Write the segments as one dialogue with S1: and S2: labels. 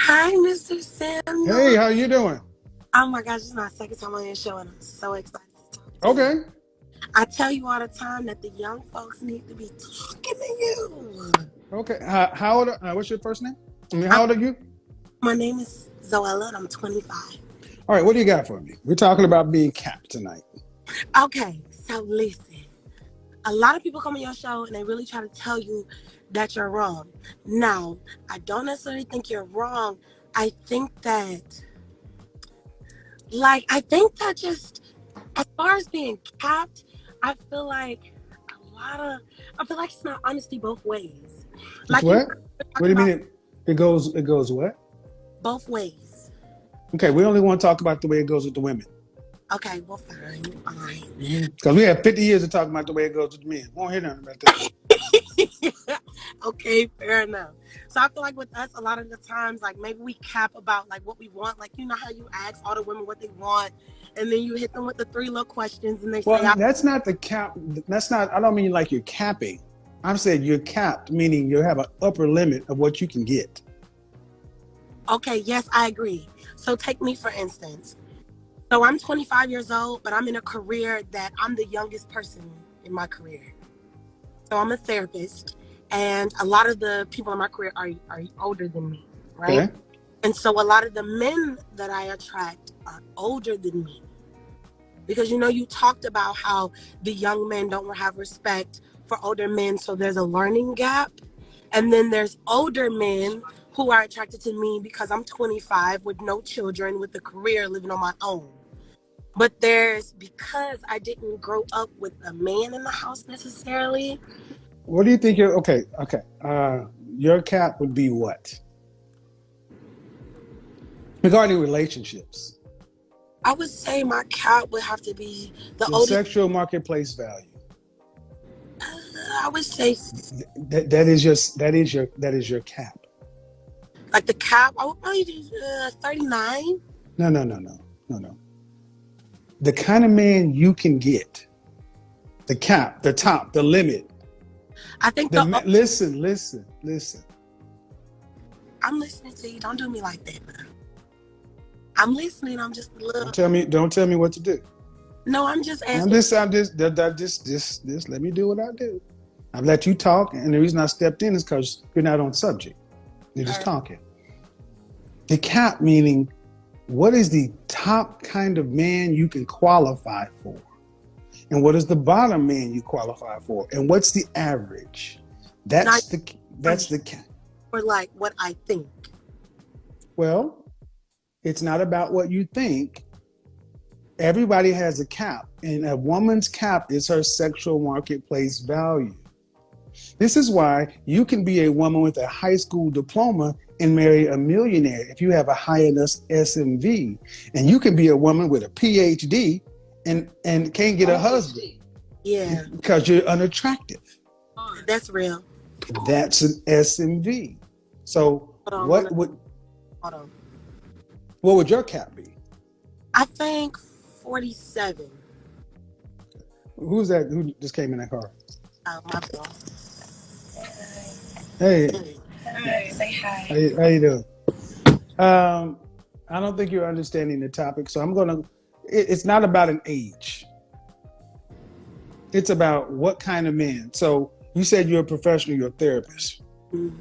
S1: Hi, Mr.
S2: Hey,
S1: Samuel.
S2: how you doing?
S1: Oh my gosh, this is my second time on your show, and I'm so excited to talk to you.
S2: Okay.
S1: I tell you all the time that the young folks need to be talking to you.
S2: Okay. How old? What's your first name? I mean,
S1: I'm,
S2: how old are you?
S1: my name is Zoella, and I'm 25.
S2: All right. What do you got for me? We're talking about being capped tonight.
S1: Okay, so listen. A lot of people come on your show, and they really try to tell you that you're wrong. Now, I don't necessarily think you're wrong. I think that, I think that just as far as being capped, I feel like I feel like it's not honesty both ways.
S2: It's
S1: Like you
S2: what?
S1: we're
S2: What do
S1: talking
S2: you mean?
S1: about
S2: It goes what?
S1: both ways.
S2: Okay. We only want to talk about the way it goes with the women.
S1: Okay, well fine.
S2: Because we have 50 years of talking about the way it goes with the men. Won't hear nothing about that.
S1: Okay, fair enough. So I feel like with us a lot of the times, like maybe we cap about like what we want. Like you know how you ask all the women what they want and then you hit them with the three little questions and they say,
S2: Well, that's not the cap. That's not. I don't mean like you're capping. I'm saying you're capped, meaning you have an upper limit of what you can get.
S1: okay, yes, I agree. So take me for instance. So I'm 25 years old, but I'm in a career that I'm the youngest person in my career. So I'm a therapist, and a lot of the people in my career are older than me, right?
S2: Okay.
S1: And so a lot of the men that I attract are older than me. Because you talked about how the young men don't have respect for older men, so there's a learning gap. And then there's older men who are attracted to me because I'm 25 with no children, with a career, living on my own. But there's because I didn't grow up with a man in the house necessarily.
S2: What do you think? Okay? Okay. Your cap would be what regarding relationships?
S1: I would say my cap would have to be the
S2: Your
S1: oldest.
S2: sexual marketplace value.
S1: I would say
S2: That is your cap.
S1: like the cap. I would probably do 39.
S2: No, no, no, no, no, no. The kind of man you can get, the cap, the top, the limit.
S1: I think
S2: Listen.
S1: I'm listening to you. Don't do me like that. I'm listening. I'm just a little.
S2: Don't tell me what to do.
S1: No, I'm just
S2: I'm
S1: asking.
S2: just, I'm just let me do what I do. I've let you talk, and the reason I stepped in is because you're not on subject. You're just talking. The cap meaning, what is the top kind of man you can qualify for? And what is the bottom man you qualify for? And what's the average?
S1: Not
S2: That's the cap.
S1: for like what I think.
S2: Well, it's not about what you think. Everybody has a cap, and a woman's cap is her sexual marketplace value. This is why you can be a woman with a high school diploma and marry a millionaire if you have a high enough SMV. And you can be a woman with a PhD and can't get a husband
S1: Yeah,
S2: because you're unattractive.
S1: that's real.
S2: That's an SMV. So
S1: Hold on, hold on.
S2: what would your cap be?
S1: I think 47.
S2: Who's that? Who just came in that car?
S1: Oh, my bad.
S2: Hey,
S1: Hi, say hi.
S2: how you doing? I don't think you're understanding the topic, so I'm gonna. It's not about an age. It's about what kind of man. So you said you're a professional, you're a therapist.
S1: Mm.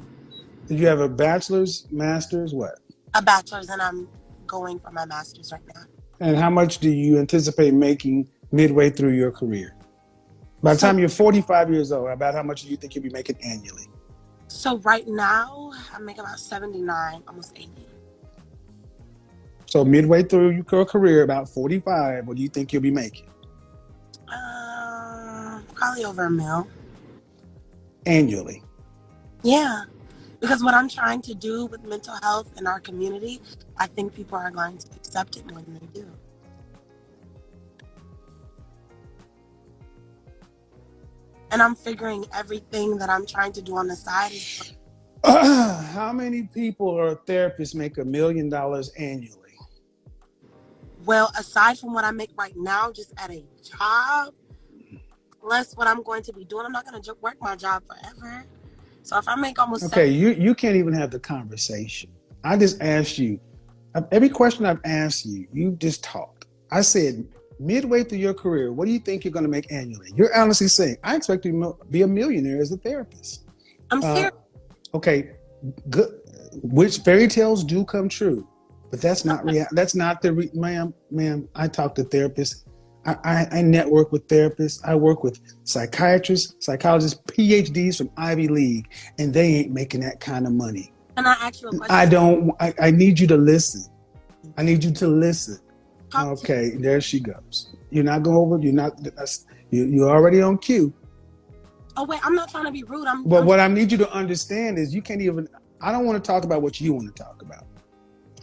S2: Did you have a bachelor's, master's, what?
S1: A bachelor's, and I'm going for my master's right now.
S2: And how much do you anticipate making midway through your career? By the time you're 45 years old, about how much do you think you'll be making annually?
S1: So right now, I make about 79, almost 80.
S2: So midway through your career, about 45, what do you think you'll be making?
S1: Probably over $1 million.
S2: Annually.
S1: Yeah, because what I'm trying to do with mental health in our community, I think people are going to accept it when they do. And I'm figuring everything that I'm trying to do on the side is.
S2: How many people or therapists make $1 million annually?
S1: Well, aside from what I make right now, just at a job, plus what I'm going to be doing, I'm not going to work my job forever. So if I make almost
S2: Okay, you can't even have the conversation. I just asked you, every question I've asked you, you just talked. I said, midway through your career, what do you think you're going to make annually? You're honestly saying, I expect to be a millionaire as a therapist.
S1: I'm serious.
S2: Okay, good. Which fairy tales do come true, but that's not real. That's not the ma'am. I talk to therapists. I network with therapists. I work with psychiatrists, psychologists, PhDs from Ivy League, and they ain't making that kind of money.
S1: Can I ask you a question?
S2: I don't. I need you to listen. I need you to listen. Okay, there she goes. You're not going over. You're not. You're already on cue.
S1: Oh wait, I'm not trying to be rude.
S2: But what I need you to understand is you can't even. I don't want to talk about what you want to talk about.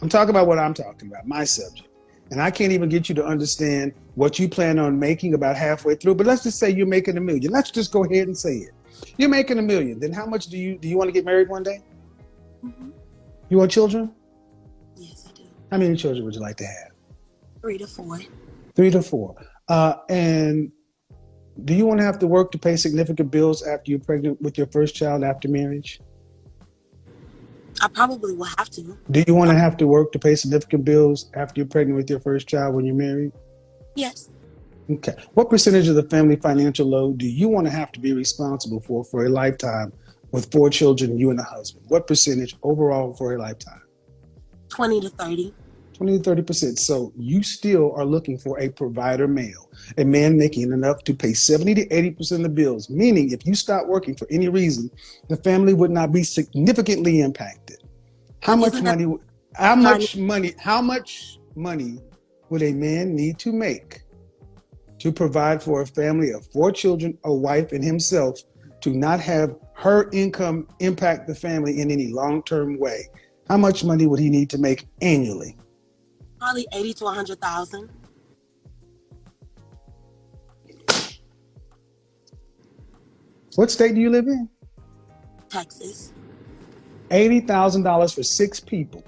S2: I'm talking about what I'm talking about, my subject. And I can't even get you to understand what you plan on making about halfway through. But let's just say you're making $1 million. Let's just go ahead and say it. You're making $1 million. Then how much do you want to get married one day?
S1: Mm-hmm.
S2: You want children?
S1: Yes, I do.
S2: How many children would you like to have?
S1: 3 to 4.
S2: 3 to 4. And do you want to have to work to pay significant bills after you're pregnant with your first child after marriage?
S1: I probably will have to.
S2: Do you want to have to work to pay significant bills after you're pregnant with your first child when you're married?
S1: Yes.
S2: Okay. What percentage of the family financial load do you want to have to be responsible for a lifetime with 4 children, you and a husband? What percentage overall for a lifetime?
S1: 20 to 30.
S2: 20 to 30%. So you still are looking for a provider male, a man making enough to pay 70 to 80% of the bills, meaning if you stop working for any reason, the family would not be significantly impacted. How much money would a man need to make to provide for a family of 4 children, a wife, and himself to not have her income impact the family in any long-term way? How much money would he need to make annually?
S1: Probably 80 to 100,000.
S2: What state do you live in?
S1: Texas.
S2: $80,000 for 6 people.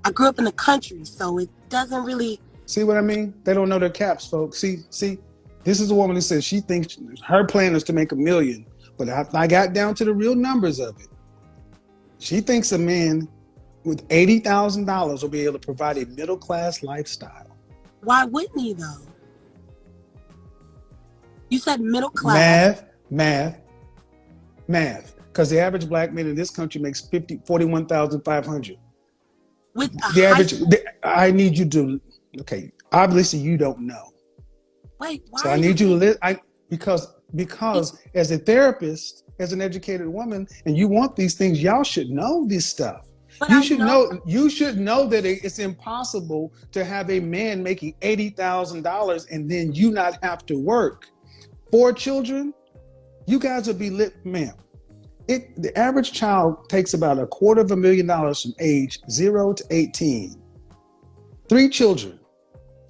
S1: I grew up in the country, so it doesn't really.
S2: See what I mean? They don't know their caps, folks. See, this is a woman who says she thinks her plan is to make $1 million, but I got down to the real numbers of it. She thinks a man with $80,000 will be able to provide a middle-class lifestyle.
S1: Why wouldn't he, though? You said middle class.
S2: Math. Because the average black man in this country makes $41,500.
S1: With
S2: the average, I need you to. Okay, obviously you don't know.
S1: Wait, why?
S2: So I need you to because as a therapist, as an educated woman, and you want these things, y'all should know this stuff.
S1: But
S2: You should know that it's impossible to have a man making $80,000 and then you not have to work. 4 children, you guys would be lit, ma'am. The average child takes about $250,000 from age 0 to 18. 3 children.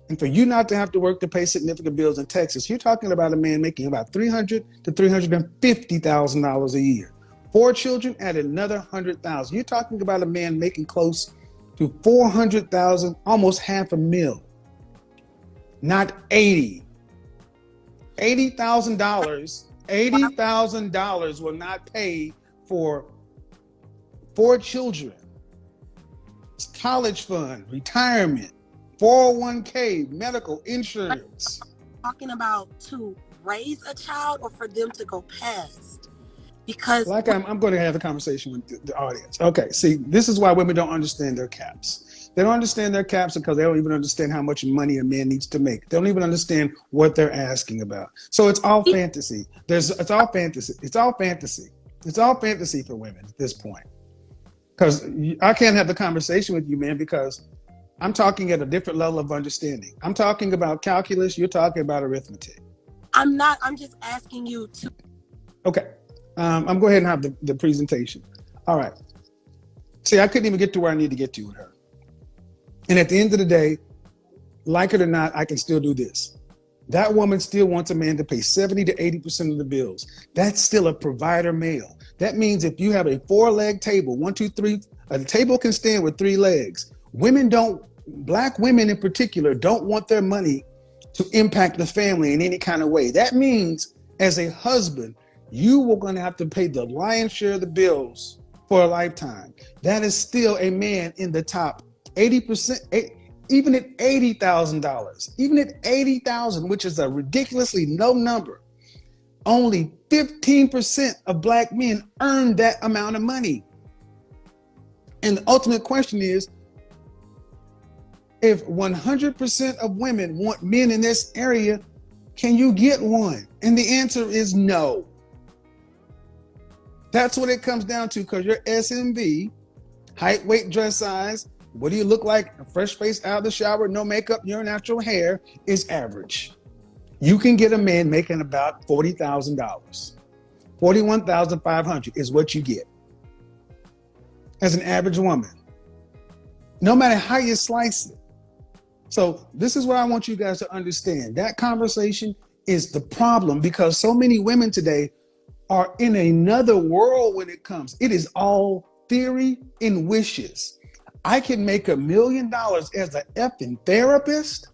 S2: And for you not to have to work to pay significant bills in Texas, you're talking about a man making about $300,000 to $350,000 a year. 4 children add another $100,000. You're talking about a man making close to $400,000, almost $500,000. Not 80. $80,000 will not pay for 4 children. It's college fund, retirement, 401k, medical insurance.
S1: Talking about to raise a child or for them to go past? Because
S2: I'm going to have a conversation with the audience. Okay, see, this is why women don't understand their caps. They don't understand their caps because they don't even understand how much money a man needs to make. They don't even understand what they're asking about. So it's all fantasy. It's all fantasy. It's all fantasy. It's all fantasy for women at this point. Because I can't have the conversation with you, man, because I'm talking at a different level of understanding. I'm talking about calculus. You're talking about arithmetic.
S1: I'm not. I'm just asking you to.
S2: Okay. I'm going ahead and have the presentation. All right. See, I couldn't even get to where I need to get to with her. And at the end of the day, like it or not, I can still do this. That woman still wants a man to pay 70 to 80% of the bills. That's still a provider male. That means if you have a 4-leg table, 1, 2, 3, a table can stand with 3 legs. Black women in particular, don't want their money to impact the family in any kind of way. That means as a husband, you were going to have to pay the lion's share of the bills for a lifetime. That is still a man in the top 80%, even at $80,000, even at $80,000, which is a ridiculously low number. Only 15% of black men earn that amount of money. And the ultimate question is, if 100% of women want men in this area, can you get one? And the answer is no. That's what it comes down to, because your SMV, height, weight, dress size, what do you look like? A fresh face out of the shower, no makeup, your natural hair is average. You can get a man making about $40,000. $41,500 is what you get as an average woman, no matter how you slice it. So this is what I want you guys to understand. That conversation is the problem, because so many women today are in another world when it comes. It is all theory and wishes. I can make $1 million as an effing therapist.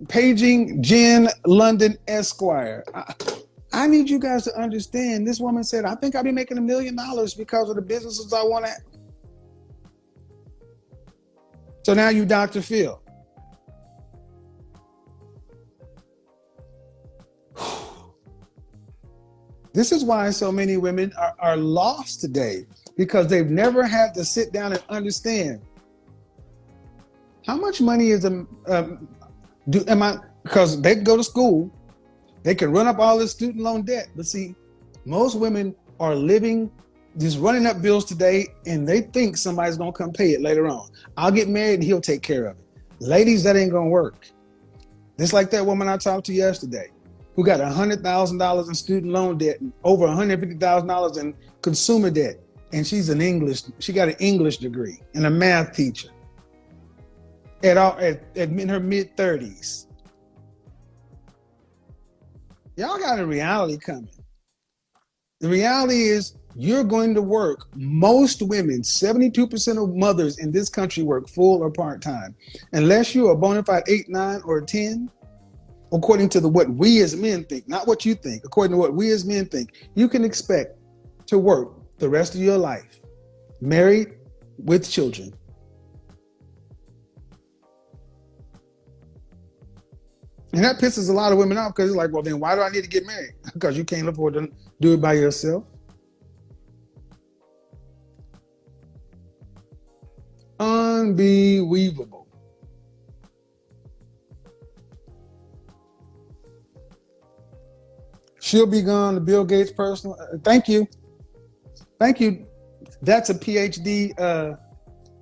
S2: Paging Jen London Esquire. I need you guys to understand. This woman said, I think I'll be making $1 million because of the businesses I want to. So now you Dr. Phil. This is why so many women are lost today, because they've never had to sit down and understand how much money is because they can go to school, they can run up all this student loan debt. But see, most women are living, just running up bills today, and they think somebody's gonna come pay it later on. I'll get married and he'll take care of it. Ladies, that ain't gonna work. Just like that woman I talked to yesterday, who got $100,000 in student loan debt and over $150,000 in consumer debt. And she got an English degree and a math teacher in her mid-30s. Y'all got a reality coming. The reality is, you're going to work. Most women, 72% of mothers in this country work full or part-time. Unless you're a bona fide 8, 9, or 10, according to what we as men think, not what you think, according to what we as men think, you can expect to work the rest of your life, married with children. And that pisses a lot of women off, because it's like, well, then why do I need to get married? Because you can't afford to do it by yourself. Unbelievable. She'll be gone to Bill Gates' personal. Thank you. Thank you. That's a PhD.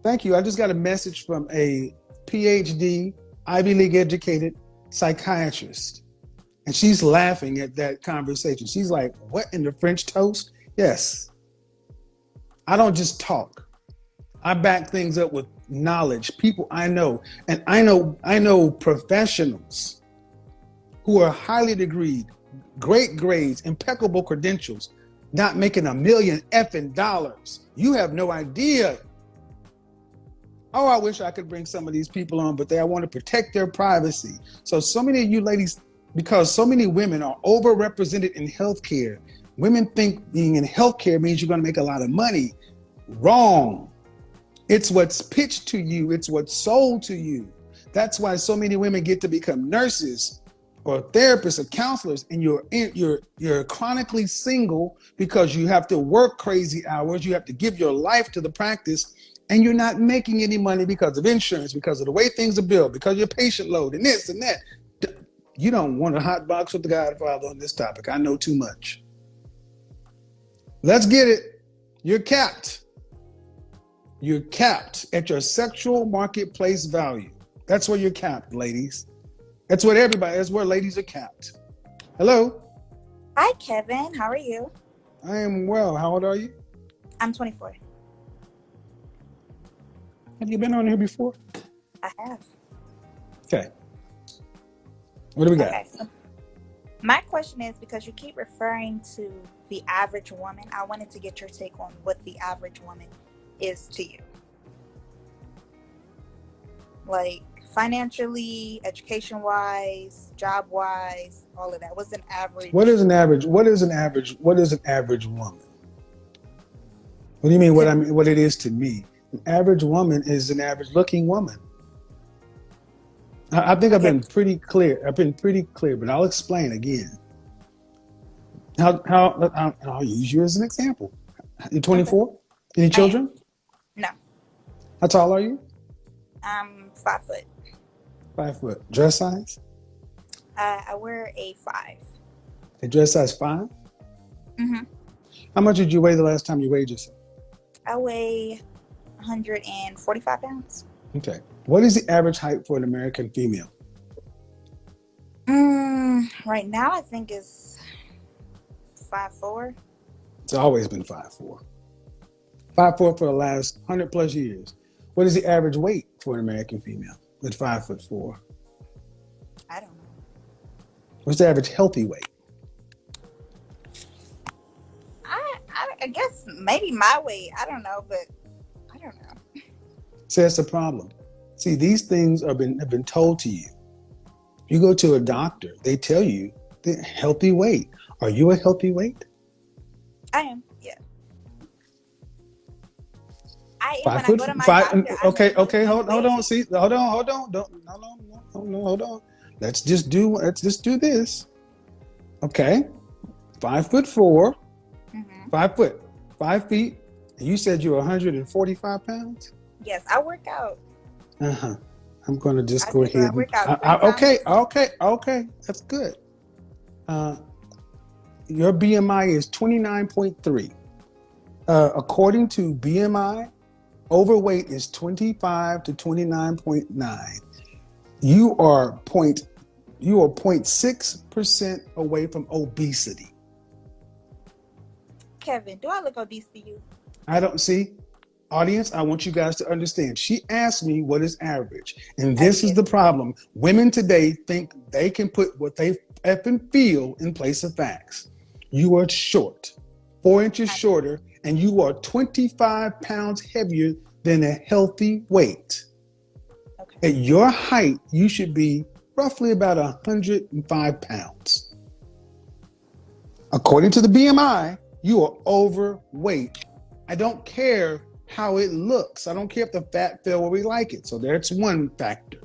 S2: Thank you. I just got a message from a PhD, Ivy League educated psychiatrist. And she's laughing at that conversation. She's like, what in the French toast? Yes. I don't just talk. I back things up with knowledge, people I know. And I know professionals who are highly degreed, great grades, impeccable credentials, not making $1 million effing dollars. You have no idea. Oh, I wish I could bring some of these people on, but I want to protect their privacy. So many of you ladies, because so many women are overrepresented in healthcare, women think being in healthcare means you're going to make a lot of money. Wrong. It's what's pitched to you. It's what's sold to you. That's why so many women get to become nurses or therapists or counselors, and you're chronically single because you have to work crazy hours. You have to give your life to the practice, and you're not making any money because of insurance, because of the way things are built, because of your patient load and this and that. You don't want a hot box with the Godfather on this topic. I know too much. Let's get it. You're capped. You're capped at your sexual marketplace value. That's where you're capped, ladies. That's where ladies are capped. Hello.
S3: Hi, Kevin. How are you?
S2: I am well. How old are you?
S3: I'm 24.
S2: Have you been on here before?
S3: I have.
S2: Okay. What do we got?
S3: Okay. So my question is, because you keep referring to the average woman, I wanted to get your take on what the average woman is to you. Like financially, education wise, job wise, all of that. What's an average?
S2: What is an average? What is an average? What is an average woman? What do you mean? What I mean? What it is to me? An average woman is an average-looking woman. I think I've been pretty clear. But I'll explain again. I'll use you as an example. You're 24. Okay. Any children?
S3: No.
S2: How tall are you?
S3: I'm 5 foot.
S2: 5 foot. Dress size?
S3: I wear a 5.
S2: A dress size 5?
S3: Mm-hmm.
S2: How much did you weigh the last time you weighed yourself?
S3: I weigh 145 pounds.
S2: Okay. What is the average height for an American female?
S3: Right now, I think it's 5'4".
S2: It's always been 5'4". 5'4" for the last 100 plus years. What is the average weight for an American female at 5'4"?
S3: I don't know.
S2: What's the average healthy weight?
S3: I guess maybe my weight. I don't know, but I don't know.
S2: So that's the problem. See, these things have been told to you. You go to a doctor, they tell you the healthy weight. Are you a healthy weight?
S3: I am, yeah. I am
S2: 5
S3: when
S2: foot,
S3: I go to my
S2: five.
S3: doctor.
S2: Okay. Hold on. See, hold on. Hold on. Let's just do this. Okay, 5'4". 5 feet. You said you're 145 pounds?
S3: Yes, I work out.
S2: I'm going to just go ahead. Okay. That's good. Your BMI is 29.3. According to BMI, overweight is 25 to 29.9. You are 0.6% away from obesity.
S3: Kevin, do I look obese to you?
S2: I don't see. Audience, I want you guys to understand. She asked me what is average. And this is the problem. Women today think they can put what they effing feel in place of facts. You are short, 4 inches shorter, and you are 25 pounds heavier than a healthy weight. Okay. At your height, you should be roughly about 105 pounds. According to the BMI, you are overweight. I don't care how it looks. I don't care if the fat fell where we like it. So that's one factor.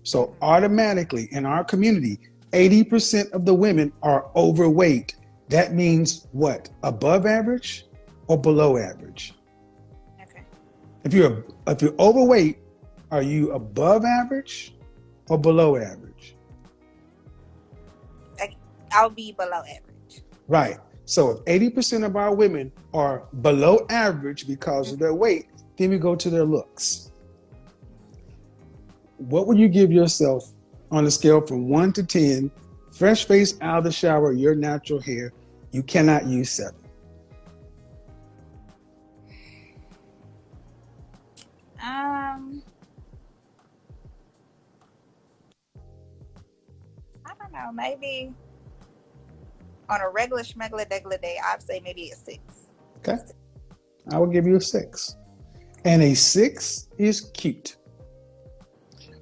S2: So automatically in our community, 80% of the women are overweight. That means what? Above average or below average?
S3: Okay.
S2: If you're overweight, are you above average or below average?
S3: I'll be below average.
S2: Right. So if 80% of our women are below average because of their weight, then we go to their looks. What would you give yourself on a scale from 1 to 10, fresh face out of the shower, your natural hair? You cannot use 7.
S3: I don't know, maybe on a regular day, I'd say maybe a 6.
S2: Okay. I will give you a 6. And a 6 is cute.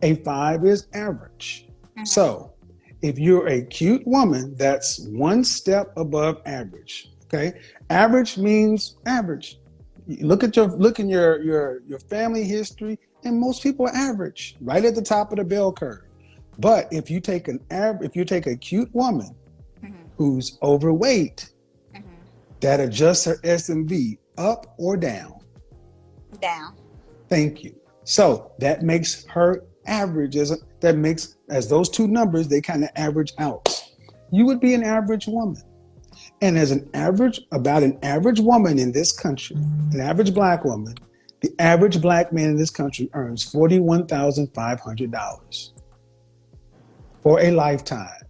S2: A 5 is average. So if you're a cute woman, that's one step above average. Okay. Average means average. Look in your family history, and most people are average, right at the top of the bell curve. But if you take a cute woman who's overweight, that adjusts her SMV up or down?
S3: Down.
S2: Thank you. So that makes her average. As those two numbers, they kind of average out. You would be an average woman. And as about an average woman in this country, an average black woman, the average black man in this country earns $41,500 for a lifetime.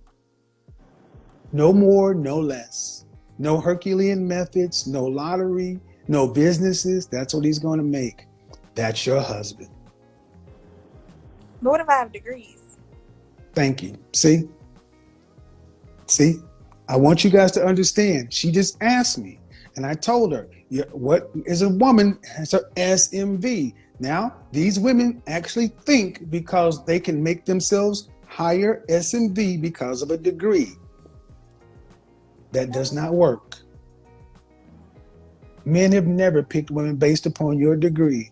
S2: No more, no less. No Herculean methods, no lottery, no businesses. That's what he's going to make. That's your husband.
S3: But what if I have degrees?
S2: Thank you. See? I want you guys to understand. She just asked me, and I told her, what is a woman has her SMV. Now, these women actually think because they can make themselves higher SMV because of a degree. That does not work. Men have never picked women based upon your degree.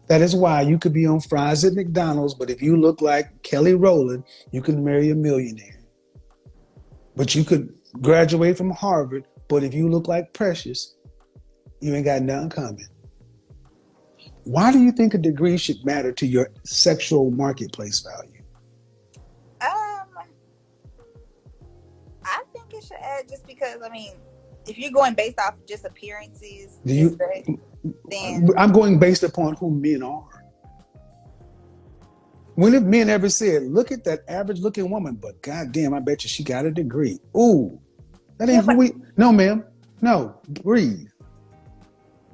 S2: That is why you could be on fries at McDonald's, but if you look like Kelly Rowland, you can marry a millionaire. But you could graduate from Harvard, but if you look like Precious, you ain't got nothing coming. Why do you think a degree should matter to your sexual marketplace value?
S3: I think it should add just because, I mean, if you're going based off just appearances,
S2: then I'm going based upon who men are. When have men ever said, look at that average looking woman, but goddamn, I bet you she got a degree. Ooh, that ain't who we, no ma'am, no, breathe.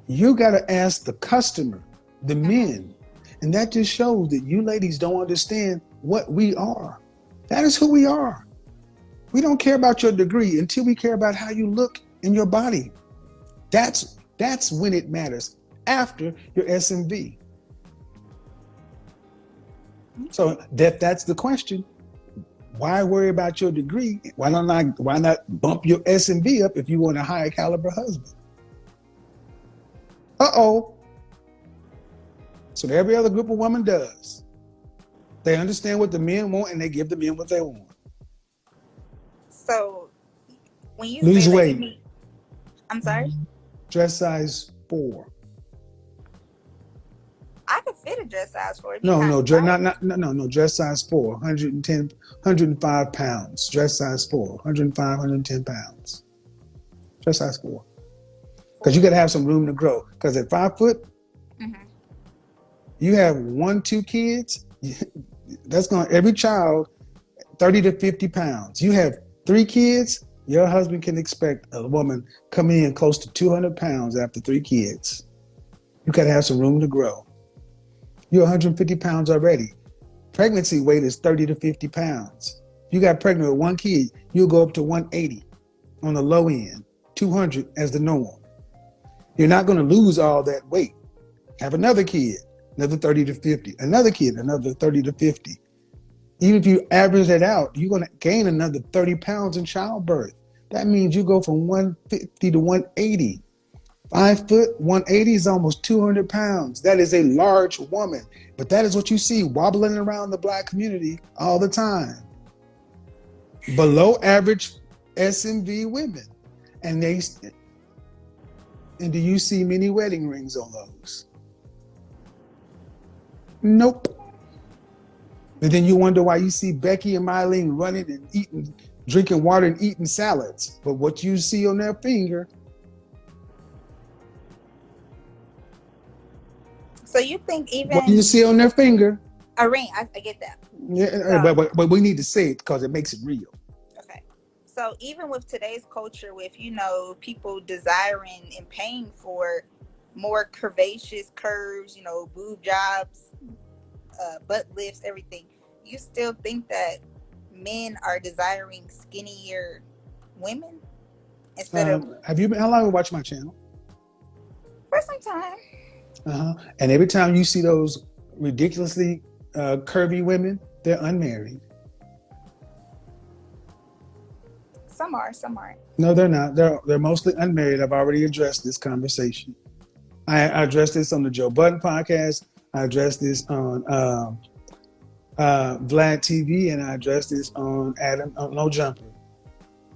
S2: You got to ask the customer, the men. And that just shows that you ladies don't understand what we are. That is who we are. We don't care about your degree until we care about how you look in your body. That's when it matters, after your SMV. So that's the question. Why worry about your degree? Why not bump your SMV up if you want a higher caliber husband? Uh-oh. So every other group of women does. They understand what the men want and they give the men what they want.
S3: So when you
S2: lose
S3: say
S2: weight,
S3: that, I'm sorry?
S2: Dress size 4.
S3: I could fit a dress size 4.
S2: No, dress size 4, 105 pounds. Dress size 4, 105, 110 pounds. Dress size 4. Because you got to have some room to grow. Because at 5 foot, you have 1, 2 kids, that's going to, every child, 30 to 50 pounds. You have 3 kids, your husband can expect a woman coming in close to 200 pounds after 3 kids. You got to have some room to grow. You're 150 pounds already. Pregnancy weight is 30 to 50 pounds. If you got pregnant with 1 kid, you'll go up to 180 on the low end, 200 as the norm. You're not going to lose all that weight. Have another kid, another 30 to 50. Another kid, another 30 to 50. Even if you average that out, you're going to gain another 30 pounds in childbirth. That means you go from 150 to 180. 5 foot, 180 is almost 200 pounds. That is a large woman. But that is what you see wobbling around the Black community all the time. Below average SMV women. And do you see many wedding rings on those? Nope. And then you wonder why you see Becky and Mylene running and eating, drinking water and eating salads. But what you see on their finger.
S3: So you think even
S2: what you see on their finger?
S3: A ring. I get that.
S2: Yeah, but we need to say it because it makes it real.
S3: Okay. So even with today's culture, with people desiring and paying for more curvaceous curves, boob jobs, butt lifts, everything, you still think that men are desiring skinnier women instead of?
S2: How long have you watched my channel?
S3: For some time.
S2: And every time you see those ridiculously curvy women, they're unmarried.
S3: Some are, some aren't.
S2: No, they're not. They're mostly unmarried. I've already addressed this conversation. I addressed this on the Joe Budden podcast. I addressed this on Vlad TV, and I addressed this on No Jumper.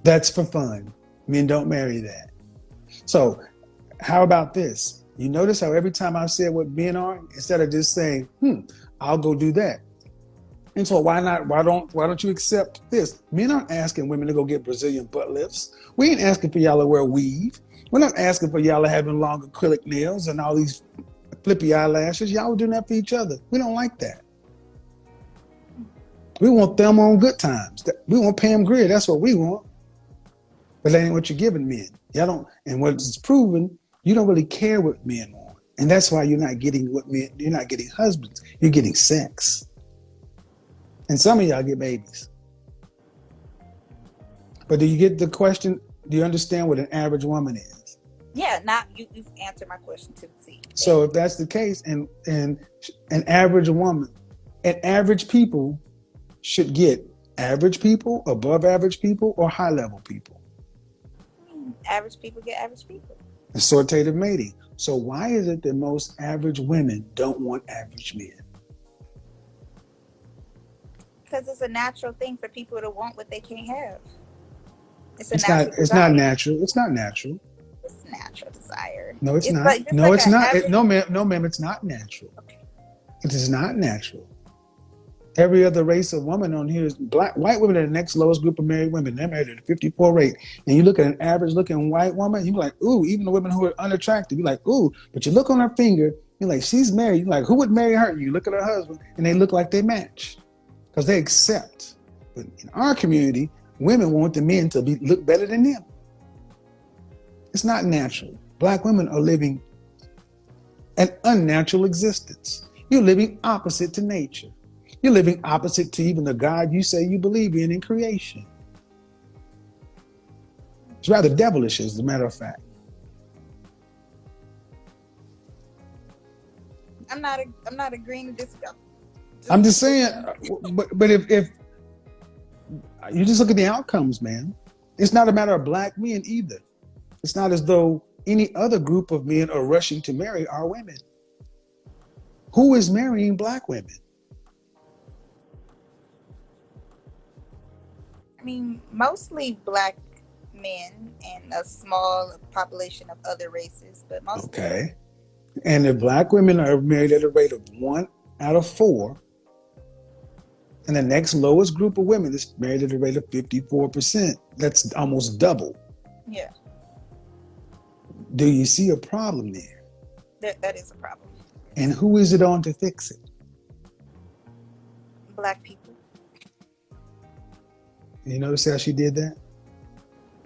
S2: That's for fun. Men don't marry that. So how about this? You notice how every time I said what men are, instead of just saying, I'll go do that. And so why don't you accept this? Men aren't asking women to go get Brazilian butt lifts. We ain't asking for y'all to wear weave. We're not asking for y'all to having long acrylic nails and all these flippy eyelashes. Y'all are doing that for each other. We don't like that. We want them on good times. We want Pam Grier. That's what we want. But that ain't what you're giving men. Y'all don't, and what's proven, you don't really care what men want. And that's why you're not getting you're not getting husbands. You're getting sex. And some of y'all get babies. But do you get the question? Do you understand what an average woman is?
S3: Yeah, now you've answered my question to the T.
S2: So if that's the case, and an average woman, and average people should get average people, above average people, or high level people.
S3: Average people get average people.
S2: Assortative mating. So why is it that most average women don't want average men?
S3: Because it's a natural thing for people to want what they can't have. It's a
S2: It's
S3: natural
S2: not. It's
S3: desire.
S2: not natural. It's not natural.
S3: It's a natural desire.
S2: No, it's not.
S3: Like,
S2: No,
S3: like
S2: it's not.
S3: average...
S2: No, ma'am. No, ma'am. It's not natural.
S3: Okay.
S2: It is not natural. Every other race of woman on here is black. White women are the next lowest group of married women. They're married at a 54 rate. And you look at an average looking white woman, you're like, ooh, even the women who are unattractive, you're like, ooh. But you look on her finger, you're like, she's married. You're like, who would marry her? You look at her husband, and they look like they match because they accept. But in our community, women want the men to look better than them. It's not natural. Black women are living an unnatural existence. You're living opposite to nature. You're living opposite to even the God you say you believe in creation. It's rather devilish, as a matter of fact.
S3: I'm not agreeing to disagree.
S2: I'm just saying, but if you just look at the outcomes, man, it's not a matter of black men either. It's not as though any other group of men are rushing to marry our women. Who is marrying black women?
S3: I mean, mostly black men and a small population of other races, but mostly.
S2: Okay. And if black women are married at a rate of 1 out of 4, and the next lowest group of women is married at a rate of 54%, that's almost double.
S3: Yeah.
S2: Do you see a problem there?
S3: That is a problem.
S2: And who is it on to fix it?
S3: Black people.
S2: You notice how she did that?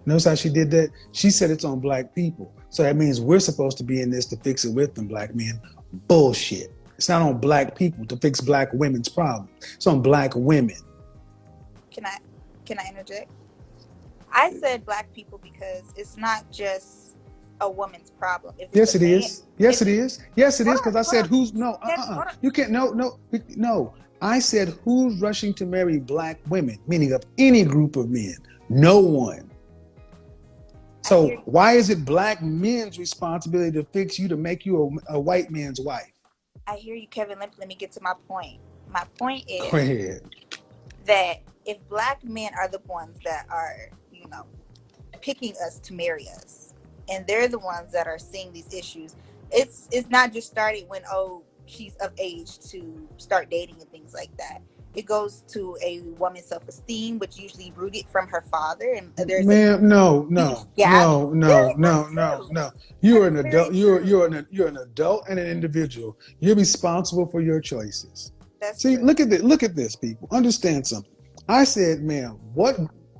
S2: Notice how she did that? She said it's on black people. So that means we're supposed to be in this to fix it with them, black men. Bullshit. It's not on black people to fix black women's problems. It's on black women.
S3: Can I interject? I said black people because it's not just a woman's problem.
S2: Yes, it is. Yes, it is. Yes, it is. Because I said who's no. You can't. No. I said who's rushing to marry black women, meaning of any group of men. No one. So why is it black men's responsibility to fix you, to make you a white man's wife?
S3: I hear you, Kevin. Let me get to my point. My point is
S2: Go ahead.
S3: That if black men are the ones that are, picking us to marry us, and they're the ones that are seeing these issues, it's not just started when, she's of age to start dating and things like that. It goes to a woman's self-esteem, which usually rooted from her father. And there's
S2: no. You're an adult. You're an adult and an individual. You're responsible for your choices. See, look at this. Look at this, people. Understand something. I said, ma'am,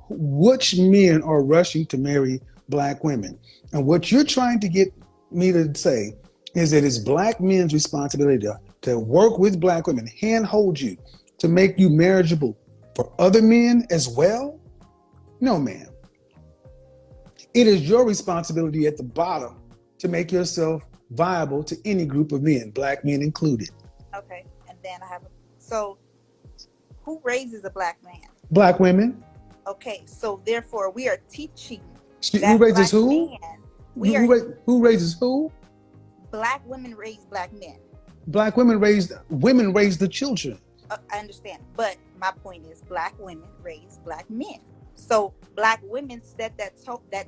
S2: which men are rushing to marry black women? And what you're trying to get me to say is that it's black men's responsibility to work with black women, handhold you, to make you marriageable for other men as well? No, ma'am. It is your responsibility at the bottom to make yourself viable to any group of men, black men included.
S3: Okay, and then so who raises a black man?
S2: Black women.
S3: Okay, so therefore we are teaching
S2: who raises who? Who raises who?
S3: Black women raise black men.
S2: Black women raise the children.
S3: I understand, but my point is black women raise black men. So black women set that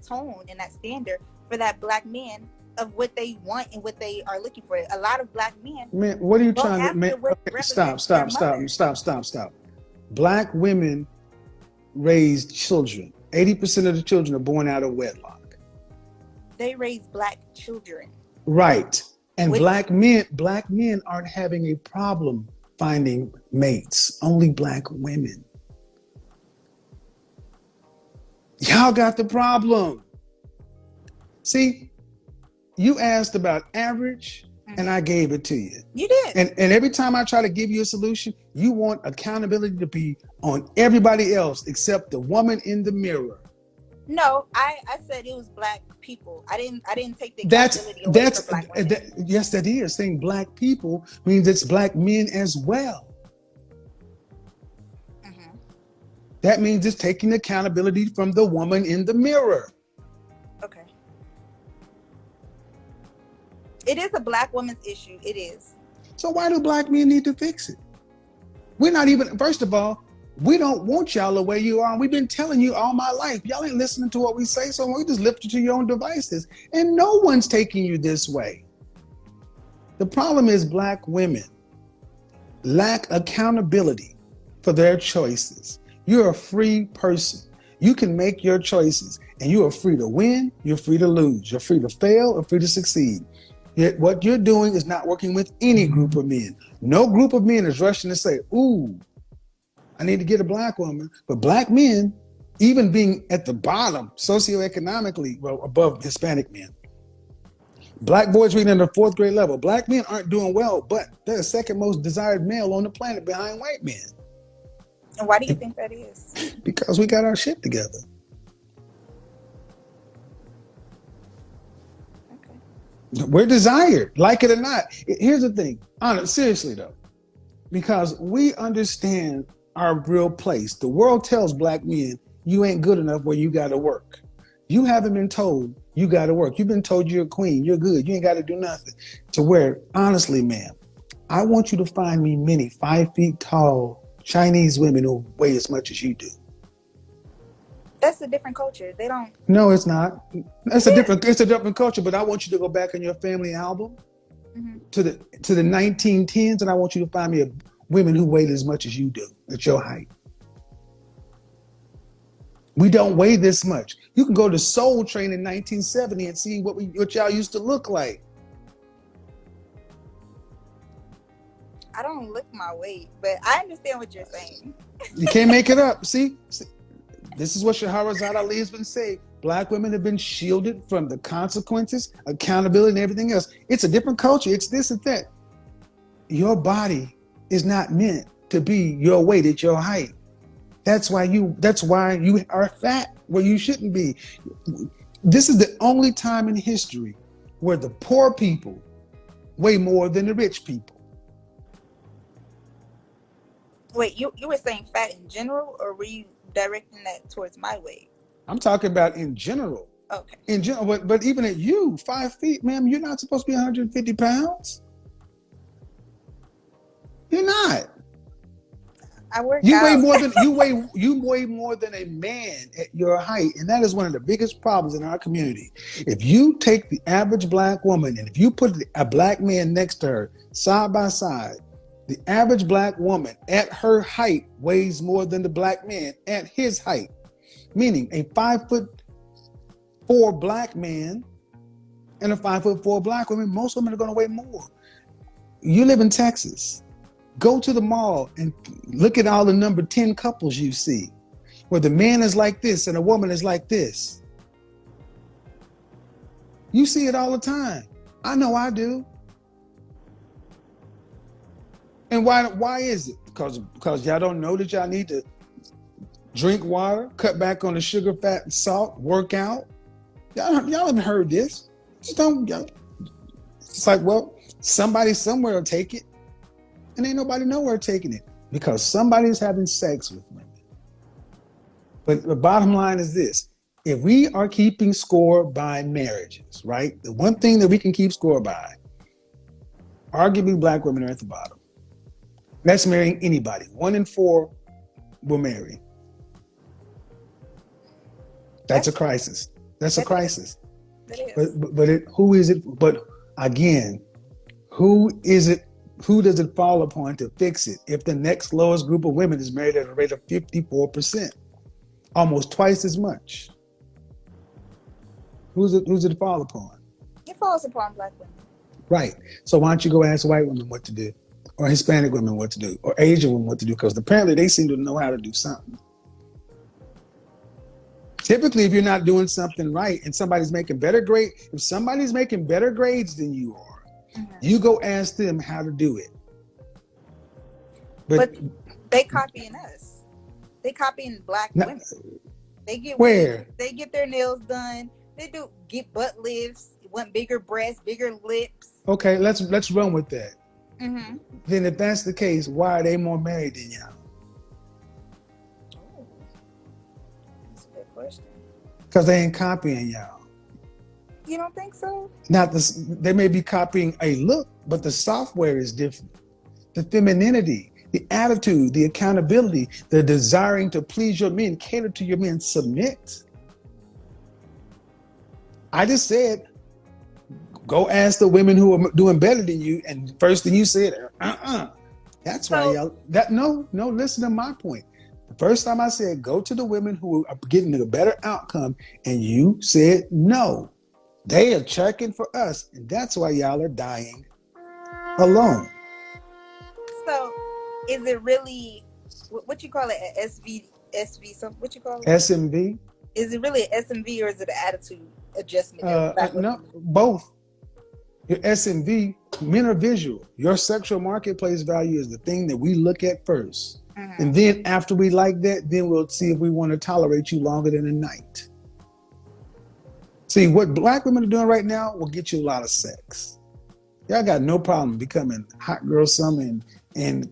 S3: tone and that standard for that black man of what they want and what they are looking for. A lot of black men.
S2: Man, what are you trying to make? Okay, stop. Black women raise children. 80% of the children are born out of wedlock.
S3: They raise black children.
S2: Right. And black men aren't having a problem finding mates. Only black women. Y'all got the problem. See, you asked about average, and I gave it to you.
S3: You did.
S2: And every time I try to give you a solution, you want accountability to be on everybody else except the woman in the mirror.
S3: No, I said it was black people. I didn't take the
S2: That's
S3: accountability away from black women.
S2: yes, that is. Saying black people means it's black men as well.
S3: Hmm.
S2: That means it's taking accountability from the woman in the mirror.
S3: Okay. It is a black woman's issue. It is.
S2: So why do black men need to fix it? We're not even, first of all, we don't want y'all the way you are. We've been telling you all my life. Y'all ain't listening to what we say, so we just lift you to your own devices. And no one's taking you this way. The problem is black women lack accountability for their choices. You're a free person. You can make your choices, and you are free to win, you're free to lose, you're free to fail, or free to succeed. Yet what you're doing is not working with any group of men. No group of men is rushing to say, ooh, I need to get a black woman. But black men, even being at the bottom socioeconomically, well, above Hispanic men, black boys reading at the fourth grade level, black men aren't doing well, but they're the second most desired male on the planet behind white men.
S3: And why do you think that is?
S2: Because we got our shit together.
S3: Okay.
S2: We're desired, like it or not. Here's the thing, seriously though, because we understand our real place. The world tells black men, you ain't good enough where you got to work. You haven't been told you got to work. You've been told you're a queen, you're good, you ain't got to do nothing. To where, honestly, ma'am, I want you to find me many 5 feet tall Chinese women who weigh as much as you do.
S3: That's a different culture. They don't.
S2: No, it's not. It's a different culture. But I want you to go back in your family album to the 1910s, and I want you to find me women who weighed as much as you do at your height. We don't weigh this much. You can go to Soul Train in 1970 and see what y'all used to look like.
S3: I don't look my weight, but I understand what you're saying.
S2: You can't make it up. See, this is what Shahrazad Ali has been saying. Black women have been shielded from the consequences, accountability, and everything else. It's a different culture. It's this and that. Your body is not meant to be your weight at your height. That's why you are fat where you shouldn't be. This is the only time in history where the poor people weigh more than the rich people.
S3: Wait, you were saying fat in general, or were you directing that towards my weight?
S2: I'm talking about in general.
S3: Okay.
S2: In general, but even at you, 5 feet, ma'am, you're not supposed to be 150 pounds. You're not.
S3: I work
S2: You
S3: out.
S2: You weigh more than a man at your height, and that is one of the biggest problems in our community. If you take the average black woman and if you put a black man next to her side by side, the average black woman at her height weighs more than the black man at his height. Meaning a 5'4" black man and a 5'4" black woman, most women are going to weigh more. You live in Texas. Go to the mall and look at all the number 10 couples you see, where the man is like this and a woman is like this. You see it all the time. I know I do. And why is it? Because y'all don't know that y'all need to drink water, cut back on the sugar, fat, and salt, work out. Y'all haven't heard this. Just don't. It's like, well, somebody somewhere will take it, and ain't nobody nowhere taking it because somebody's having sex with women. But the bottom line is this: if we are keeping score by marriages, right? The one thing that we can keep score by, arguably black women are at the bottom. That's marrying anybody. 1 in 4 will marry. That's a crisis. That's a crisis.
S3: It is.
S2: But who is it? But again, who is it? Who does it fall upon to fix it? If the next lowest group of women is married at a rate of 54%, almost twice as much. Who's it fall upon?
S3: It falls upon black women.
S2: Right. So why don't you go ask white women what to do, or Hispanic women what to do, or Asian women what to do? Because apparently they seem to know how to do something. Typically, if you're not doing something right and somebody's making better grades, if somebody's making better grades than you are, you go ask them how to do it.
S3: But they copying us. They copying black women. They get
S2: Where?
S3: wigs, they get their nails done, they do get butt lifts, want bigger breasts, bigger lips.
S2: Okay, let's run with that.
S3: Mm-hmm.
S2: Then if that's the case, why are they more married than y'all?
S3: Oh, that's a good question.
S2: Because they ain't copying y'all.
S3: You don't think so?
S2: Not this, they may be copying a look, but the software is different. The femininity, the attitude, the accountability, the desiring to please your men, cater to your men, submit. I just said, go ask the women who are doing better than you, and first thing you said, That's why y'all. Listen to my point. The first time I said, go to the women who are getting a better outcome, and you said no. They are checking for us, and that's why y'all are dying alone.
S3: So, is it really what you call it? SV? So what you call it?
S2: SMV?
S3: Is it really an SMV or is it an attitude adjustment?
S2: No, both. Your SMV, men are visual. Your sexual marketplace value is the thing that we look at first. Mm-hmm. And then after we like that, then we'll see if we want to tolerate you longer than a night. See, what black women are doing right now will get you a lot of sex. Y'all got no problem becoming hot girl summer and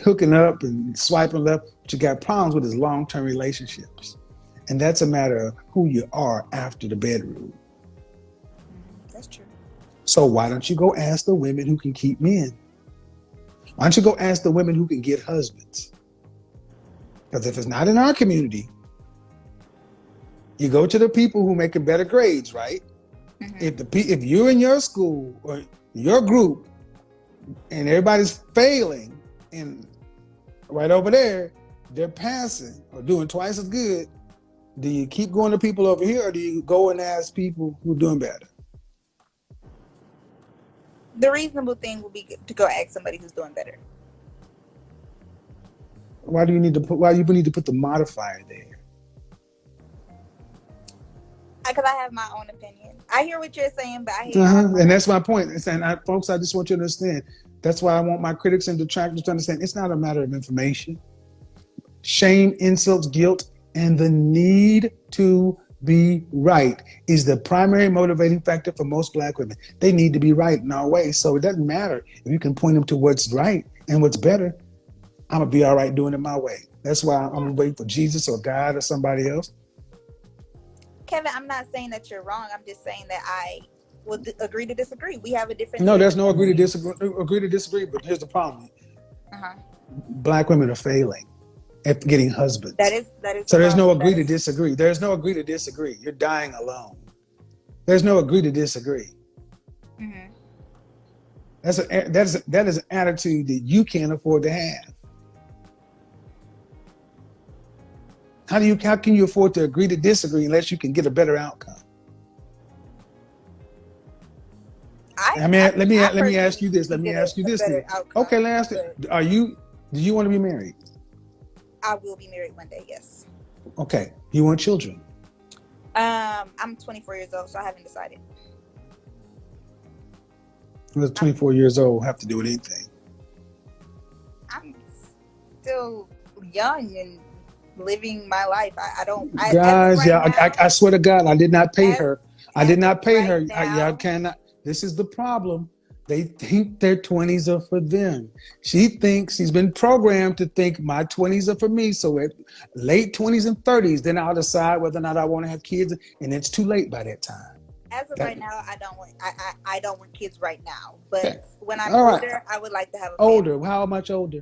S2: hooking up and swiping left. What you got problems with is long-term relationships. And that's a matter of who you are after the bedroom.
S3: That's true.
S2: So why don't you go ask the women who can keep men? Why don't you go ask the women who can get husbands? Because if it's not in our community, you go to the people who making better grades, right? Mm-hmm. If you're in your school or your group and everybody's failing and right over there, they're passing or doing twice as good, do you keep going to people over here or do you go and ask people who are doing better?
S3: The reasonable thing would be to go ask somebody who's doing better.
S2: Why do you need to put the modifier there?
S3: Because I have my own opinion. I hear what you're saying, but I hear
S2: and that's my point. And folks, I just want you to understand. That's why I want my critics and detractors to understand it's not a matter of information. Shame, insults, guilt, and the need to be right is the primary motivating factor for most black women. They need to be right in our way. So it doesn't matter if you can point them to what's right and what's better. I'm going to be all right doing it my way. That's why I'm going to wait for Jesus or God or somebody else.
S3: Kevin, I'm not saying that you're wrong. I'm just saying that I will agree to disagree. We have a different.
S2: No, there's no agree to disagree. But here's the problem. Black women are failing at getting husbands.
S3: That is.
S2: So there's no agree to disagree. There's no agree to disagree. You're dying alone. There's no agree to disagree. Mm-hmm. That is an attitude that you can't afford to have. How can you afford to agree to disagree unless you can get a better outcome? Let me ask you this. Okay, let me ask you. Do you want to be married?
S3: I will be married one day, yes.
S2: Okay. You want children?
S3: I'm 24 years old, so I haven't decided.
S2: Well, 24 years old have to do with anything.
S3: I'm still young and living my life. I swear to God, I did not pay her. I cannot. This is the problem. They think their 20s are for them. She thinks she's been programmed to think my 20s are for me. So at late 20s and 30s, then I'll decide whether or not I want to have kids, and it's too late by that time. As of right now, I don't want kids right now. But when I'm older, I would like to have a family.
S2: Older? How much older?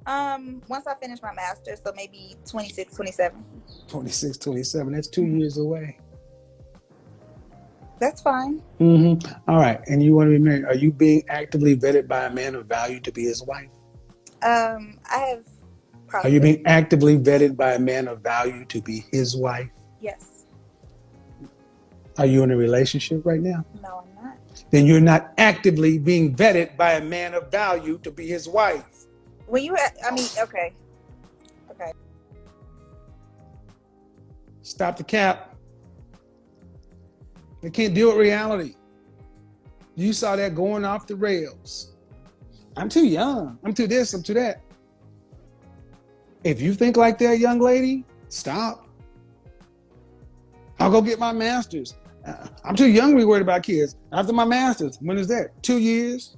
S3: Once I finish my master's, so maybe 26, 27.
S2: 26, 27. That's 2 years away.
S3: That's fine.
S2: Mm-hmm. All right. And you want to be married. Are you being actively vetted by a man of value to be his wife?
S3: I have.
S2: Are you being actively vetted by a man of value to be his wife?
S3: Yes.
S2: Are you in a relationship right now?
S3: No, I'm not.
S2: Then you're not actively being vetted by a man of value to be his wife.
S3: Okay.
S2: Stop the cap. They can't deal with reality. You saw that going off the rails. I'm too young. I'm too this. I'm too that. If you think like that, young lady, stop. I'll go get my master's. I'm too young to be worried about kids. After my master's, when is that? 2 years?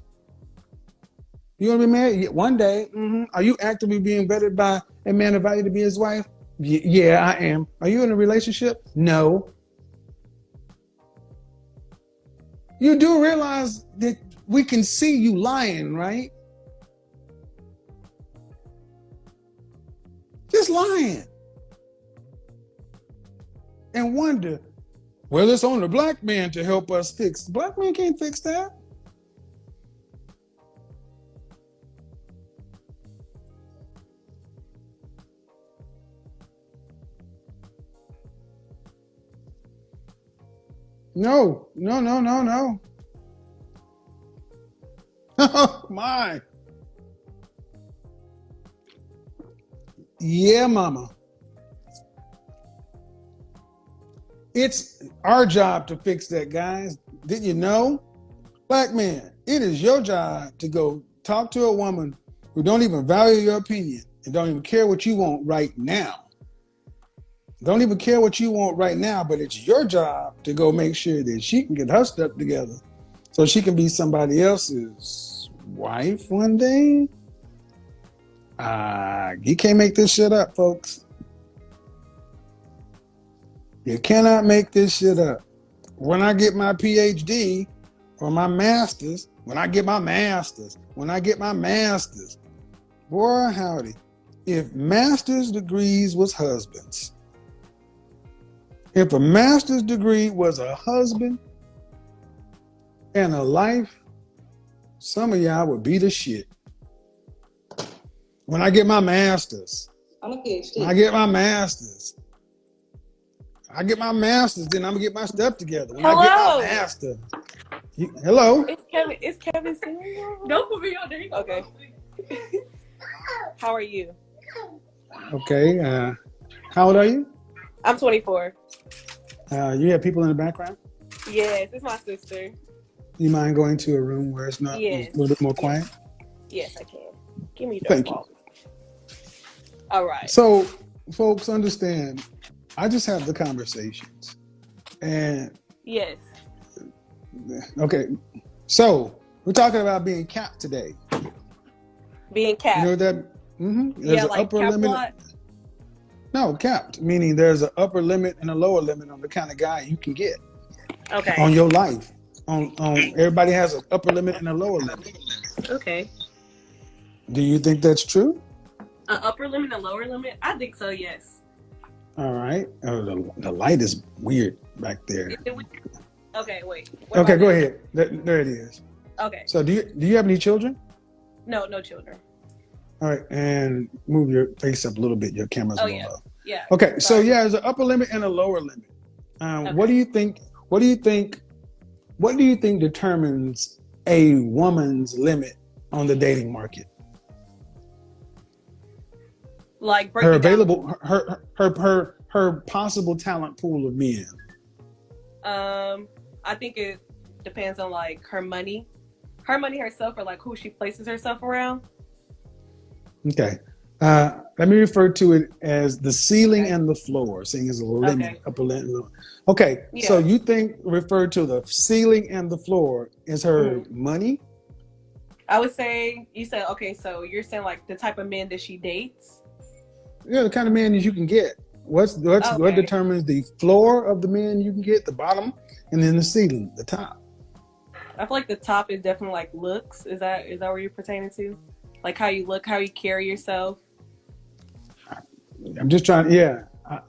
S2: You want to be married? One day. Are you actively being vetted by a man of value to be his wife? Yeah, I am. Are you in a relationship? No. You do realize that we can see you lying, right? Just lying. And wonder, well, it's on the black man to help us fix. Black man can't fix that. No. Oh, my. Yeah, mama. It's our job to fix that, guys. Didn't you know? Black man, it is your job to go talk to a woman who don't even value your opinion and don't even care what you want right now. Don't even care what you want right now, but it's your job to go make sure that she can get her stuff together so she can be somebody else's wife one day. You can't make this shit up, folks. You cannot make this shit up. When I get my PhD or my master's, when I get my master's, boy, howdy. If master's degrees was husbands, if a master's degree was a husband and a life, some of y'all would be the shit. When I get my master's, then I'm gonna get my stuff together. When I get my master's. Hello.
S4: It's Kevin singing. Don't put me on there. Okay. How are you?
S2: Okay. How old are you?
S4: I'm 24.
S2: You have people in the background?
S4: Yes, it's my sister.
S2: You mind going to a room where it's not a little bit more quiet?
S4: Yes, I can. Give me those.
S2: Thank you.
S4: All right.
S2: So, folks, understand, I just have the conversations. And
S4: yes.
S2: Okay. So, we're talking about being capped today.
S4: Being capped.
S2: You know what that? There's an
S4: like
S2: upper
S4: cap
S2: limit.
S4: lot?
S2: No, capped, meaning there's an upper limit and a lower limit on the kind of guy you can get.
S4: Okay.
S2: On your life. On everybody has an upper limit and a lower limit.
S4: Okay.
S2: Do you think that's true?
S4: An upper limit and a lower limit? I think so, yes.
S2: All right. The light is weird back there.
S4: Okay, wait.
S2: Okay, go ahead. There it is.
S4: Okay.
S2: So do you have any children?
S4: No children.
S2: All right, and move your face up a little bit. Your camera's a little low.
S4: Yeah.
S2: Okay, so there's an upper limit and a lower limit.
S4: Okay.
S2: What do you think determines a woman's limit on the dating market?
S4: Like
S2: her available, her possible talent pool of men.
S4: I think it depends on like her money herself, or like who she places herself around.
S2: Okay. Let me refer to it as the ceiling and the floor, seeing as a limit, upper limit. Okay. Yeah. So you refer to the ceiling and the floor is her money?
S4: I would say, so you're saying like the type of men that she dates?
S2: Yeah, the kind of man that you can get. What determines the floor of the men you can get, the bottom, and then the ceiling, the top?
S4: I feel like the top is definitely like looks. Is that what you're pertaining to? Like how you look, how you carry yourself?
S2: I'm just trying. Yeah,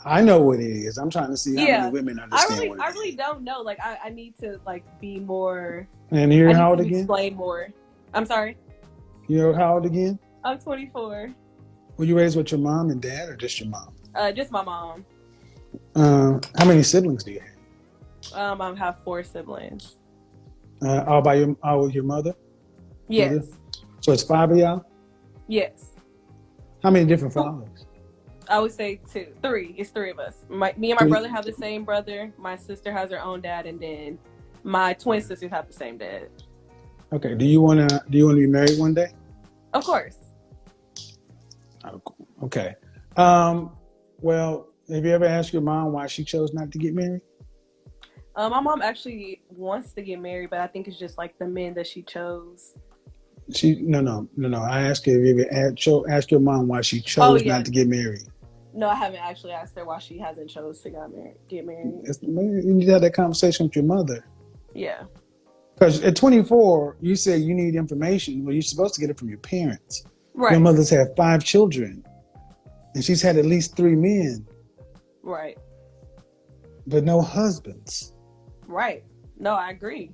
S2: I know what it is. I'm trying to see how many women understand what it is.
S4: I really don't know. Like I need to like be more.
S2: And you're how old again?
S4: Explain more. I'm sorry.
S2: You're how old again?
S4: I'm 24.
S2: Were you raised with your mom and dad, or just your mom?
S4: Just my mom.
S2: How many siblings do you have?
S4: I have 4 siblings.
S2: All with your mother?
S4: Yes.
S2: Mother? So it's 5 of y'all?
S4: Yes.
S2: How many different fathers?
S4: I would say 3. It's 3 of us. Me and my brother have the same brother. My sister has her own dad, and then my twin sisters have the same dad.
S2: Okay. Do you wanna be married one day?
S4: Of course.
S2: Okay. Well, Have you ever asked your mom why she chose not to get married?
S4: My mom actually wants to get married, but I think it's just like the men that she chose.
S2: No. I asked her, have you ever asked your mom why she
S4: Oh
S2: chose
S4: yeah.
S2: not to get married?
S4: No, I haven't actually asked her why she hasn't chose to get married.
S2: You need to have that conversation with your mother.
S4: Yeah.
S2: Because at 24, you say you need information. Well, you're supposed to get it from your parents.
S4: Right.
S2: Your mother's had 5 children, and she's had at least 3 men.
S4: Right.
S2: But no husbands.
S4: Right. No, I agree.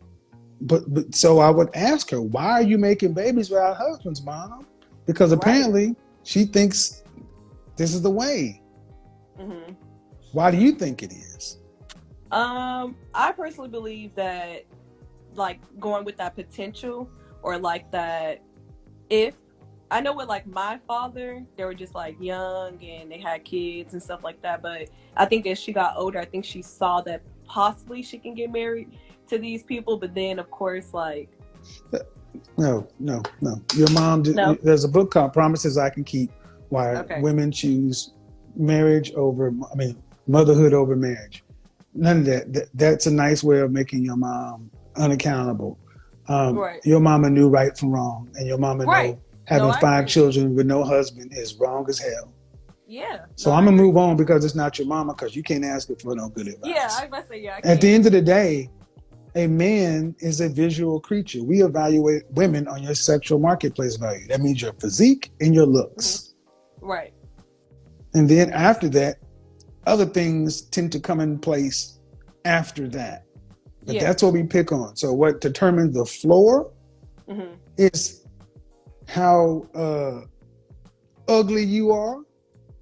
S2: But so I would ask her, why are you making babies without husbands, Mom? Because apparently she thinks this is the way.
S4: Mm-hmm.
S2: Why do you think it is?
S4: I personally believe that, like, going with that potential, or like that, if I know with like my father, they were just like young and they had kids and stuff like that. But I think as she got older, I think she saw that possibly she can get married to these people. But then, of course, like,
S2: No. Your mom did.
S4: No.
S2: There's a book called Promises I Can Keep, why women choose motherhood over marriage. None of that. That's a nice way of making your mom unaccountable. Your mama knew right from wrong, and your mama knew having 5 children with no husband is wrong as hell.
S4: Yeah.
S2: So I'm gonna move on because it's not your mama, because you can't ask her for no good advice.
S4: Yeah, I was about to say, yeah.
S2: At the end of the day, a man is a visual creature. We evaluate women on your sexual marketplace value. That means your physique and your looks.
S4: Mm-hmm. Right.
S2: And then after that, other things tend to come in place after that. But that's what we pick on. So what determines the floor is how ugly you are.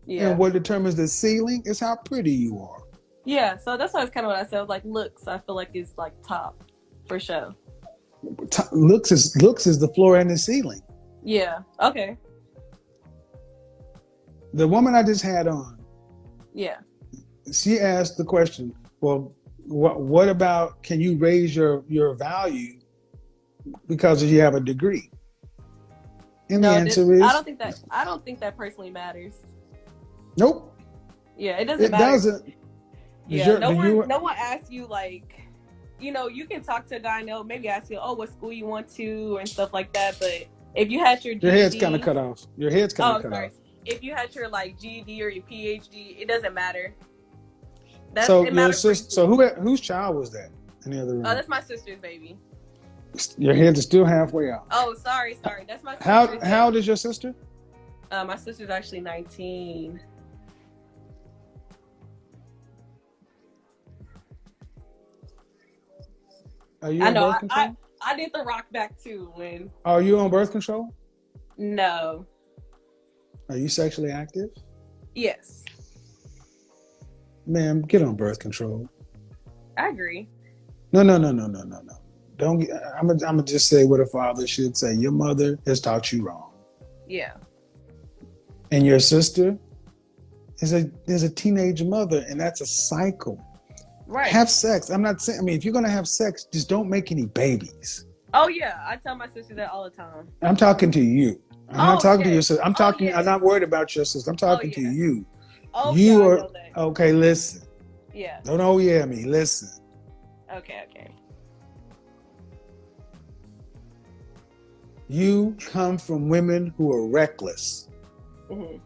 S2: Yeah. And what determines the ceiling is how pretty you are.
S4: Yeah, so that's kind of what I said. I was like, looks, I feel like is like top for sure.
S2: Looks is the floor and the ceiling.
S4: Yeah. Okay.
S2: The woman I just had on.
S4: Yeah.
S2: She asked the question, well, what about, can you raise your value because you have a degree? And the answer is,
S4: I don't think that personally matters.
S2: Nope.
S4: Yeah, it doesn't matter. It doesn't. Yeah, no one asks you, like, you can talk to a guy and they'll maybe ask you, oh, what school you want to and stuff like that. But if you had your GED,
S2: your head's kind of cut off. Your head's kind of cut off.
S4: If you had your like GED or your PhD, it doesn't matter.
S2: So your sister. So whose child was that in the other room?
S4: Oh, that's my sister's baby.
S2: Your head is still halfway out.
S4: Oh, sorry. That's my sister's
S2: How old is your sister?
S4: My sister's actually 19.
S2: Are you on birth control?
S4: I did the rock back too when.
S2: Are you on birth control?
S4: No.
S2: Are you sexually active?
S4: Yes.
S2: Ma'am, get on birth control.
S4: I agree.
S2: No. Don't. I'm gonna just say what a father should say. Your mother has taught you wrong.
S4: Yeah.
S2: And your sister is a teenage mother, and that's a cycle.
S4: Right.
S2: Have sex. I'm not saying. I mean, if you're gonna have sex, just don't make any babies.
S4: Oh yeah, I tell my sister that all the time.
S2: I'm talking to you. I'm not talking to your sister. I'm talking. I'm not worried about your sister. I'm talking to you.
S4: Oh,
S2: you
S4: are
S2: I know that. Okay. Listen.
S4: Yeah.
S2: Don't oh yeah me. Listen.
S4: Okay.
S2: You come from women who are reckless.
S4: Mm-hmm.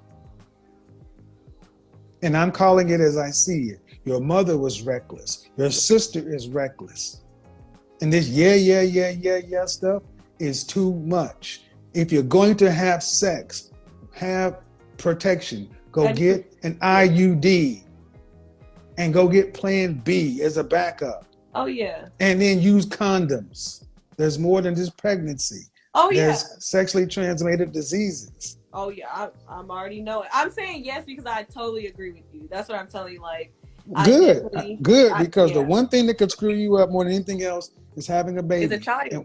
S2: And I'm calling it as I see it. Your mother was reckless. Your sister is reckless. And this yeah stuff is too much. If you're going to have sex, have protection. Go get an IUD and go get Plan B as a backup.
S4: Oh, yeah.
S2: And then use condoms. There's more than just pregnancy.
S4: Oh, yeah.
S2: There's sexually transmitted diseases.
S4: Oh, yeah. I'm already knowing. I'm saying yes because I totally agree with you. That's what I'm telling you. Like,
S2: good. Because the one thing that could screw you up more than anything else is having a baby.
S4: Is a child.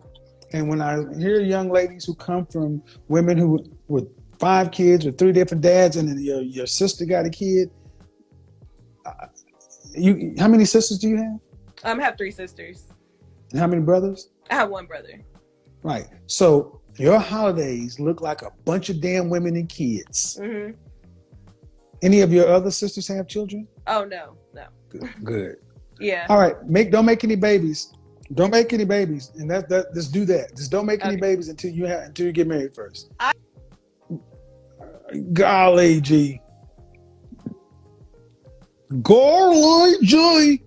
S2: And when I hear young ladies who come from women who with 5 kids with 3 different dads, and then your sister got a kid. How many sisters do you have?
S4: I have 3 sisters.
S2: And how many brothers?
S4: I have 1 brother.
S2: Right. So your holidays look like a bunch of damn women and kids.
S4: Mm-hmm.
S2: Any of your other sisters have children?
S4: Oh no.
S2: Good.
S4: Yeah.
S2: All right. Don't make any babies. Don't make any babies, and just do that. Just don't make any babies until you get married first. Golly gee. Golly gee.